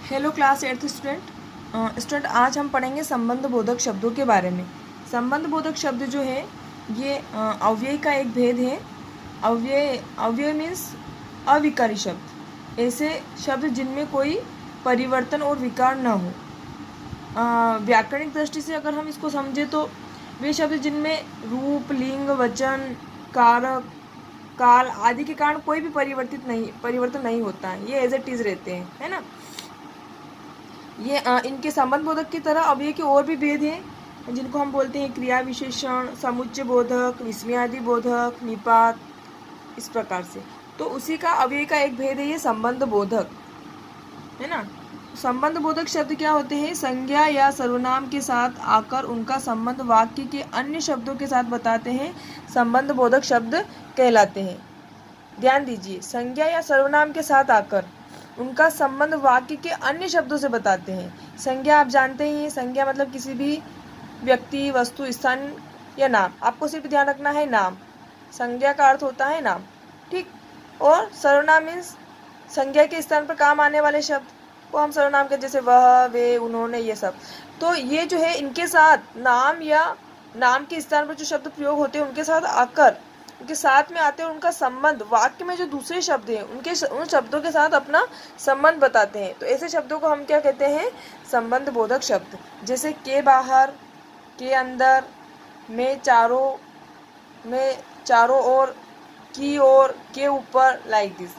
Hello class 8th student आज हम पढ़ेंगे संबंध बोधक शब्दों के बारे में। संबंध बोधक शब्द जो है ये अव्यय का एक भेद है। अव्यय मीन्स अविकारी शब्द, ऐसे शब्द जिनमें कोई परिवर्तन और विकार न हो। व्याकरणिक दृष्टि से अगर हम इसको समझे तो वे शब्द जिनमें रूप, लिंग, वचन, कारक, काल आदि के कारण कोई भी परिवर्तन नहीं होता है, ये एज इट इज रहते हैं, है ना। ये इनके संबंध बोधक की तरह अव्यय के और भी भेद हैं जिनको हम बोलते हैं क्रिया विशेषण, समुच्चय बोधक, विस्मयादि बोधक, निपात, इस प्रकार से। तो उसी का अव्यय का एक भेद है ये संबंध बोधक, है ना। संबंध बोधक शब्द क्या होते हैं? संज्ञा या सर्वनाम के साथ आकर उनका संबंध वाक्य के अन्य शब्दों के साथ बताते हैं, संबंध बोधक शब्द कहलाते हैं। ध्यान दीजिए, संज्ञा या सर्वनाम के साथ आकर उनका संबंध वाक्य के अन्य शब्दों से बताते हैं। संज्ञा आप जानते ही हैं, संज्ञा मतलब किसी भी व्यक्ति, वस्तु, स्थान या नाम। आपको सिर्फ ध्यान रखना है नाम, संज्ञा का अर्थ होता है नाम, ठीक। और सर्वनाम मीन्स संज्ञा के स्थान पर काम आने वाले शब्द को हम सर्वनाम के, जैसे वह, वे, उन्होंने, ये सब। तो ये जो है इनके साथ नाम या नाम के स्थान पर जो शब्द प्रयोग होते हैं उनके साथ आकर, उनके साथ में आते हैं, उनका संबंध वाक्य में जो दूसरे शब्द हैं उन शब्दों के साथ अपना संबंध बताते हैं। तो ऐसे शब्दों को हम क्या कहते हैं? संबंध बोधक शब्द। जैसे के बाहर, के अंदर, में चारों ओर, की ओर, के ऊपर, लाइक दिस।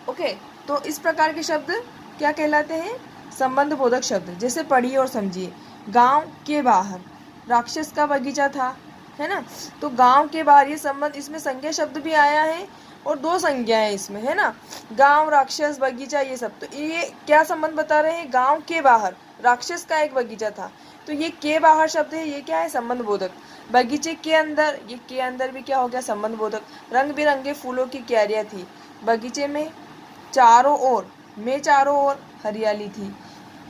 ओके, तो इस प्रकार के शब्द क्या कहलाते हैं? संबंध बोधक शब्द। जैसे पढ़िए और समझिए, गांव के बाहर राक्षस का बगीचा था, है ना। तो गांव के बाहर, ये संबंध, इसमें संज्ञा शब्द भी आया है और दो संज्ञा है इसमें, है ना। गांव, राक्षस, बगीचा, ये सब। तो ये क्या संबंध बता रहे हैं? गांव के बाहर राक्षस का एक बगीचा था, तो ये के बाहर शब्द है, ये क्या है? संबंध बोधक। बगीचे के अंदर, ये के अंदर भी क्या हो गया? संबंध बोधक। रंग बिरंगे फूलों की क्यारियां थी बगीचे में, चारों ओर हरियाली थी।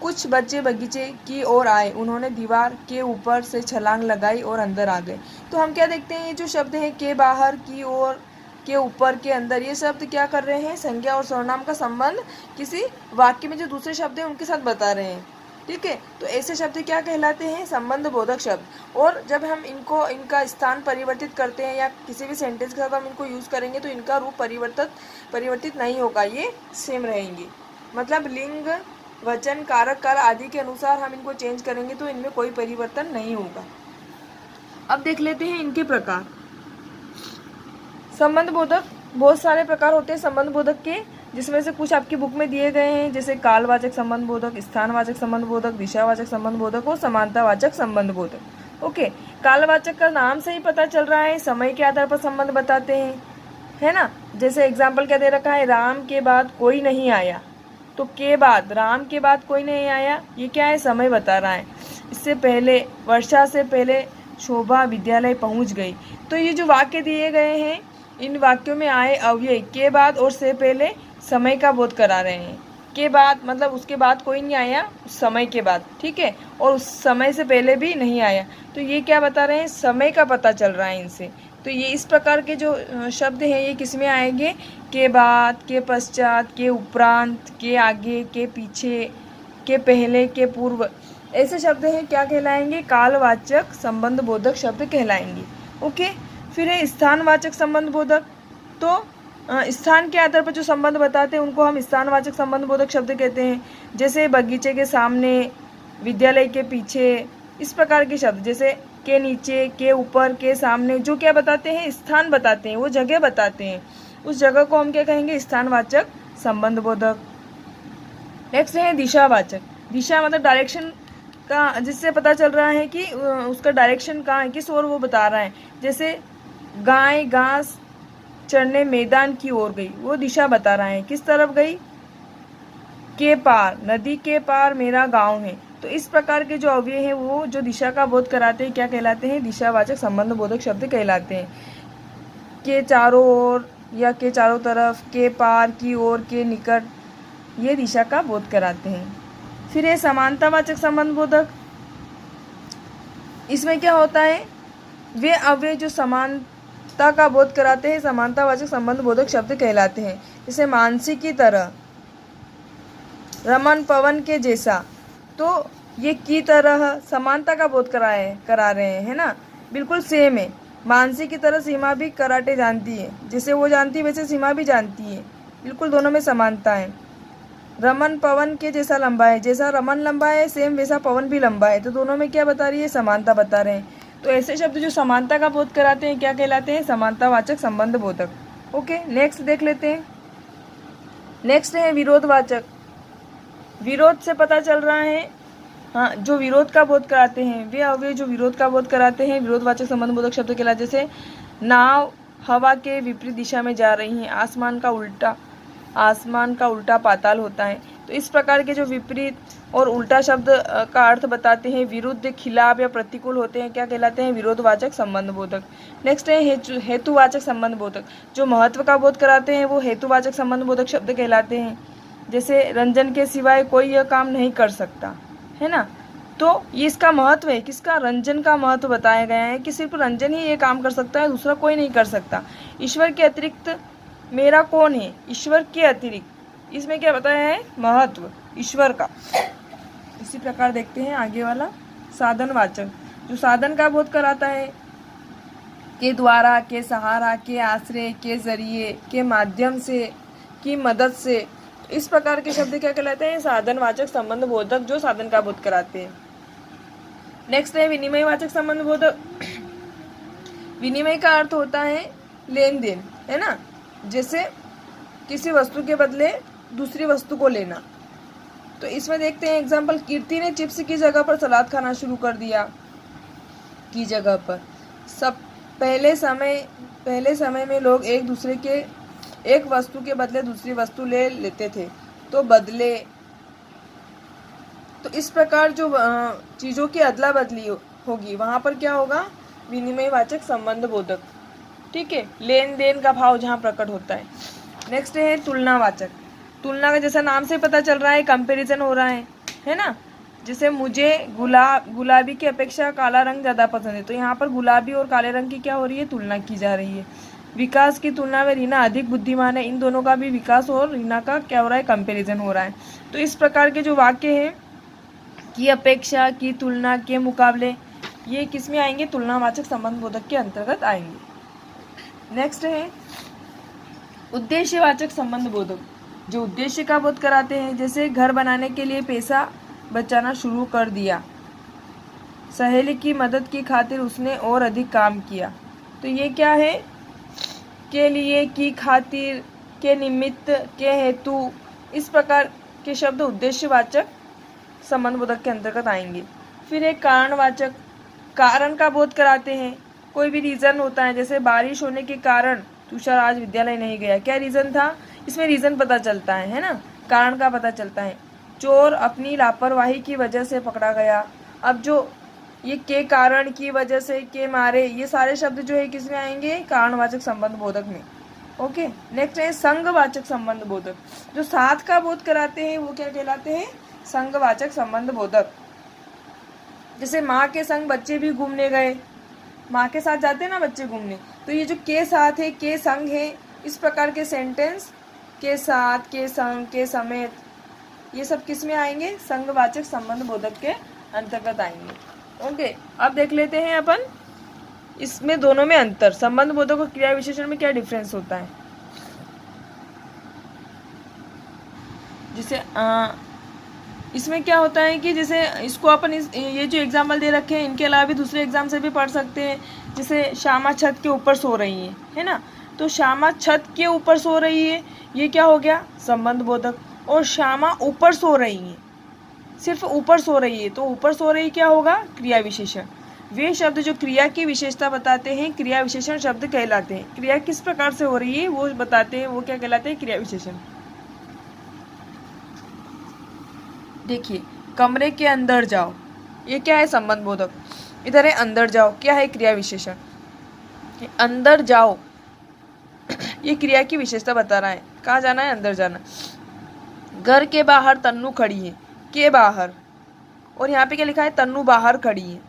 कुछ बच्चे बगीचे की ओर आए, उन्होंने दीवार के ऊपर से छलांग लगाई और अंदर आ गए। तो हम क्या देखते हैं? ये जो शब्द है के बाहर, की ओर, के ऊपर, के अंदर, ये शब्द क्या कर रहे हैं? संज्ञा और सर्वनाम का संबंध किसी वाक्य में जो दूसरे शब्द हैं उनके साथ बता रहे हैं, ठीक है। तो ऐसे शब्द क्या कहलाते हैं? संबंध बोधक शब्द। और जब हम इनका स्थान परिवर्तित करते हैं या किसी भी सेंटेंस के साथ हम इनको यूज करेंगे तो इनका रूप परिवर्तित नहीं होगा, ये सेम रहेंगे। मतलब लिंग, वचन, कारक, काल आदि के अनुसार हम इनको चेंज करेंगे तो इनमें कोई परिवर्तन नहीं होगा। अब देख लेते हैं इनके प्रकार। संबंध बोधक बहुत सारे प्रकार होते हैं संबंध बोधक के, जिसमें से कुछ आपकी बुक में दिए गए हैं, जैसे कालवाचक संबंध बोधक, स्थानवाचक संबंध बोधक, दिशावाचक संबंध बोधक और समानतावाचक संबंध बोधक। ओके, कालवाचक का नाम से ही पता चल रहा है, समय के आधार पर संबंध बताते हैं, है ना। जैसे एग्जाम्पल क्या दे रखा है? राम के बाद कोई नहीं आया, तो के बाद, राम के बाद कोई नहीं आया, ये क्या है? समय बता रहा है। इससे पहले, वर्षा से पहले शोभा विद्यालय पहुंच गई। तो ये जो वाक्य दिए गए हैं, इन वाक्यों में आए अव्यय के बाद और से पहले समय का बोध करा रहे हैं। के बाद मतलब उसके बाद कोई नहीं आया, उस समय के बाद, ठीक है, और उस समय से पहले भी नहीं आया। तो ये क्या बता रहे हैं? समय का पता चल रहा है इनसे। तो ये इस प्रकार के जो शब्द हैं ये किस में आएंगे? के बाद, के पश्चात, के उपरांत, के आगे, के पीछे, के पहले, के पूर्व, ऐसे शब्द हैं क्या कहलाएंगे? कालवाचक संबंध बोधक शब्द कहलाएंगे। ओके, फिर है स्थानवाचक संबंध बोधक। तो स्थान के आधार पर जो संबंध बताते हैं उनको हम स्थानवाचक संबंध बोधक शब्द कहते हैं। जैसे बगीचे के सामने, विद्यालय के पीछे, इस प्रकार के शब्द। जैसे के नीचे, के ऊपर, के सामने, जो क्या बताते हैं? स्थान बताते हैं, वो जगह बताते हैं। उस जगह को हम क्या कहेंगे? स्थानवाचक संबंध बोधक। नेक्स्ट है दिशावाचक। दिशा मतलब डायरेक्शन का, जिससे पता चल रहा है कि उसका डायरेक्शन कहाँ है, किस ओर वो बता रहा है। जैसे गाय घास चरने मैदान की ओर गई, वो दिशा बता रहा है, किस तरफ गई? के पार, नदी के पार मेरा गांव है। तो इस प्रकार के जो अव्यय हैं वो जो दिशा का बोध कराते हैं क्या कहलाते हैं? दिशावाचक संबंध बोधक शब्द कहलाते हैं। के चारों ओर या के चारों तरफ, के पार, की ओर, के निकट, ये दिशा का बोध कराते हैं। फिर है समानतावाचक संबंध बोधक। इसमें क्या होता है? वे अव्यय जो समानता का बोध कराते हैं समानतावाचक संबंध बोधक शब्द कहलाते हैं। जैसे मानसी की तरह, रमन पवन के जैसा, तो ये की तरह समानता का बोध करा रहे हैं, है ना, बिल्कुल सेम है। मानसी की तरह सीमा भी कराटे जानती है, जैसे वो जानती है वैसे सीमा भी जानती है, बिल्कुल दोनों में समानता है। रमन पवन के जैसा लंबा है, जैसा रमन लंबा है सेम वैसा पवन भी लंबा है, तो दोनों में क्या बता रही है, समानता बता रहे हैं। तो ऐसे शब्द जो समानता का बोध कराते हैं क्या कहलाते हैं, समानतावाचक संबंध बोधक। ओके, नेक्स्ट देख लेते हैं। नेक्स्ट है विरोधवाचक। विरोध से पता चल रहा है, हाँ, जो विरोध का बोध कराते हैं वे अवयव जो विरोध का बोध कराते हैं विरोधवाचक संबंध बोधक शब्द कहलाते। जैसे नाव हवा के विपरीत दिशा में जा रही है, आसमान का उल्टा पाताल होता है। तो इस प्रकार के जो विपरीत और उल्टा शब्द का अर्थ बताते हैं, विरुद्ध, खिलाफ या प्रतिकूल होते हैं, क्या कहलाते हैं, विरोधवाचक संबंध बोधक। नेक्स्ट है हेतुवाचक संबंध बोधक। जो महत्व का बोध कराते हैं वो हेतुवाचक संबंध बोधक शब्द कहलाते हैं। जैसे रंजन के सिवाय कोई यह काम नहीं कर सकता, है ना, तो ये इसका महत्व है, किसका, रंजन का महत्व बताया गया है कि सिर्फ रंजन ही ये काम कर सकता है, दूसरा कोई नहीं कर सकता। ईश्वर के अतिरिक्त मेरा कौन है, ईश्वर के अतिरिक्त, इसमें क्या बताया है, महत्व ईश्वर का। इसी प्रकार देखते हैं आगे वाला साधनवाचक। जो साधन का बोध कराता है, के द्वारा, के सहारा, के आश्रय, के जरिए, के माध्यम से, की मदद से, इस प्रकार के शब्द क्या कहलाते हैं, साधनवाचक संबंध बोधक, जो साधन का बोध कराते हैं। नेक्स्ट है विनिमयवाचक संबंध बोधक। विनिमय का अर्थ होता है लेन देन, है ना, जैसे किसी वस्तु के बदले दूसरी वस्तु को लेना। तो इसमें देखते हैं एग्जाम्पल, कीर्ति ने चिप्स की जगह पर सलाद खाना शुरू कर दिया, की जगह पर। सब पहले समय में लोग एक दूसरे के एक वस्तु के बदले दूसरी वस्तु ले लेते थे, तो बदले। तो इस प्रकार जो चीज़ों की अदला बदली होगी वहाँ पर क्या होगा, विनिमयवाचक संबंध बोधक। ठीक है, लेन देन का भाव जहाँ प्रकट होता है। नेक्स्ट है तुलनावाचक। तुलना का जैसा नाम से पता चल रहा है, कंपैरिजन हो रहा है ना। जैसे मुझे गुलाबी की अपेक्षा काला रंग ज़्यादा पसंद है, तो यहाँ पर गुलाबी और काले रंग की क्या हो रही है, तुलना की जा रही है। विकास की तुलना में रीना अधिक बुद्धिमान है, इन दोनों का भी विकास और रीना का क्या हो रहा है, कंपैरिजन हो रहा है। तो इस प्रकार के जो वाक्य हैं, की अपेक्षा, की तुलना, के मुकाबले, ये किस में आएंगे, तुलनावाचक संबंध बोधक के अंतर्गत आएंगे। नेक्स्ट है उद्देश्यवाचक संबंध बोधक। जो उद्देश्य का बोध कराते हैं, जैसे घर बनाने के लिए पैसा बचाना शुरू कर दिया, सहेली की मदद की खातिर उसने और अधिक काम किया। तो ये क्या है, के लिए, की खातिर, के निमित्त, के हेतु, इस प्रकार के शब्द उद्देश्यवाचक संबंध बोधक के अंतर्गत आएंगे। फिर एक कारणवाचक। कारण का बोध कराते हैं, कोई भी रीज़न होता है, जैसे बारिश होने के कारण तुषार आज विद्यालय नहीं गया, क्या रीज़न था, इसमें रीज़न पता चलता है ना, कारण का पता चलता है। चोर अपनी लापरवाही की वजह से पकड़ा गया। अब जो ये के कारण, की वजह से, के मारे, ये सारे शब्द जो है किसमें आएंगे, कारणवाचक संबंध बोधक में। ओके, नेक्स्ट है संघवाचक संबंध बोधक। जो साथ का बोध कराते हैं वो क्या कहलाते हैं, संघवाचक संबंध बोधक। जैसे माँ के संग बच्चे भी घूमने गए, माँ के साथ जाते हैं ना बच्चे घूमने, तो ये जो के साथ है, के संग है, इस प्रकार के सेंटेंस, के साथ, के संग, के समेत, ये सब किस में आएंगे, संघवाचक संबंध बोधक के अंतर्गत आएंगे। ओके, अब देख लेते हैं अपन इसमें दोनों में अंतर, संबंध बोधक और क्रिया विशेषण में क्या डिफरेंस होता है। जैसे इसमें क्या होता है कि जैसे इसको अपन ये जो एग्जाम्पल दे रखे हैं, इनके अलावा भी दूसरे एग्जाम से भी पढ़ सकते हैं। जैसे श्यामा छत के ऊपर सो रही है ना, तो श्यामा छत के ऊपर सो रही है, ये क्या हो गया, संबंध बोधक। और श्यामा ऊपर सो रही है, सिर्फ ऊपर सो रही है, तो ऊपर सो रही क्या होगा, क्रिया विशेषण। वे शब्द जो क्रिया की विशेषता बताते हैं क्रिया विशेषण शब्द कहलाते हैं। क्रिया किस प्रकार से हो रही है वो बताते हैं, वो क्या कहलाते हैं, क्रिया विशेषण। देखिए, कमरे के अंदर जाओ, ये क्या है, संबंध बोधक। इधर है अंदर जाओ, क्या है, क्रिया विशेषण। अंदर जाओ ये क्रिया की विशेषता बता रहा है, कहाँ जाना है, अंदर जाना। घर के बाहर तन्नू खड़ी है, के बाहर, और यहाँ पे क्या लिखा है, तन्नू बाहर खड़ी है।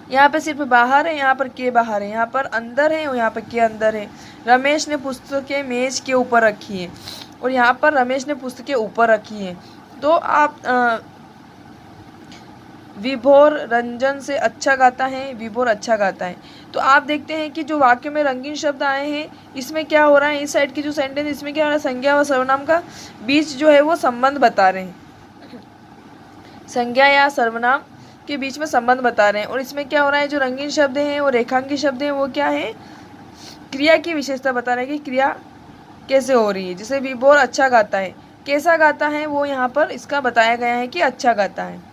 यहाँ पे सिर्फ बाहर है, यहाँ पर के बाहर है, यहाँ पर अंदर है और यहाँ पर के अंदर है। रमेश ने पुस्तकें मेज के ऊपर रखी है, और यहाँ पर रमेश ने पुस्तकें ऊपर रखी हैं। तो आप विभोर रंजन से अच्छा गाता है, विभोर अच्छा गाता है। तो आप देखते हैं कि जो वाक्य में रंगीन शब्द आए हैं, इसमें क्या हो रहा है, इस साइड की जो सेंटेंस, इसमें क्या हो रहा है, संज्ञा व सर्वनाम का बीच जो है वो संबंध बता रहे हैं, संज्ञा या सर्वनाम के बीच में संबंध बता रहे हैं। और इसमें क्या हो रहा है, जो रंगीन शब्द हैं और रेखांकित शब्द हैं वो क्या है, क्रिया की विशेषता बता रहे हैं कि क्रिया कैसे हो रही है। जैसे विभोर अच्छा गाता है, कैसा गाता है वो यहाँ पर इसका बताया गया है कि अच्छा गाता है।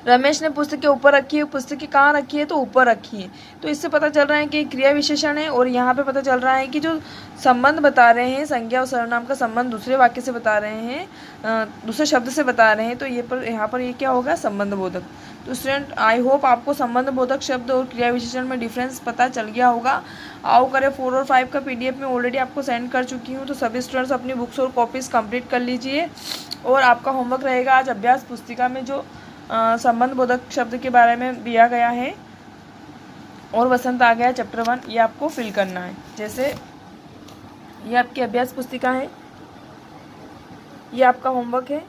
रमेश ने पुस्तकें ऊपर रखी है, पुस्तकें कहाँ रखी है, तो ऊपर रखी है। तो इससे पता चल रहा है कि क्रिया विशेषण है। और यहाँ पे पता चल रहा है कि जो संबंध बता रहे हैं, संज्ञा और सर्वनाम का संबंध दूसरे वाक्य से बता रहे हैं, दूसरे शब्द से बता रहे हैं। तो यहाँ पर ये क्या होगा, संबंध बोधक। तो स्टूडेंट, आई होप आपको संबंध बोधक शब्द और क्रिया विशेषण में डिफरेंस पता चल गया होगा। आओ करें 4 और 5 का PDF में ऑलरेडी आपको सेंड कर चुकी हूँ। तो सभी स्टूडेंट्स अपनी बुक्स और कॉपीज़ कंप्लीट कर लीजिए। और आपका होमवर्क रहेगा आज अभ्यास पुस्तिका में जो संबंध बोधक शब्द के बारे में दिया गया है, और वसंत आ गया चैप्टर 1, ये आपको फिल करना है। जैसे ये आपकी अभ्यास पुस्तिका है, ये आपका होमवर्क है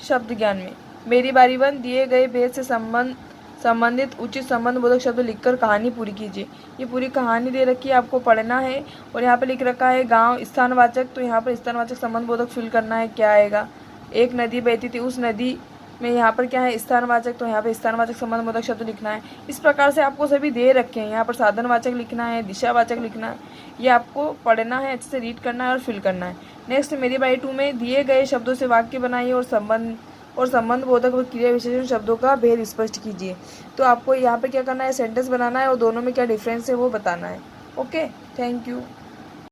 शब्द ज्ञान में। मेरी बारी 1, दिए गए भेद से संबंधित उचित संबंध बोधक शब्द लिखकर कहानी पूरी कीजिए। ये पूरी कहानी दे रखी है, आपको पढ़ना है। और यहाँ पे लिख रखा है गांव स्थानवाचक, तो यहाँ पर स्थानवाचक संबंध बोधक फिल करना है, क्या आएगा। एक नदी बहती थी, उस नदी में यहाँ पर क्या है, स्थानवाचक, तो यहाँ पे स्थानवाचक संबंध बोधक शब्द लिखना है। इस प्रकार से आपको सभी दे रखे हैं। यहाँ पर साधनवाचक लिखना है, दिशावाचक लिखना है, ये आपको पढ़ना है, अच्छे से रीड करना है और फिल करना है। नेक्स्ट मेरी बारी 2 में दिए गए शब्दों से वाक्य बनाइए और संबंध बोधक व क्रिया विशेषण शब्दों का भेद स्पष्ट कीजिए। तो आपको यहाँ पे क्या करना है, सेंटेंस बनाना है और दोनों में क्या डिफरेंस है वो बताना है। Okay, thank you.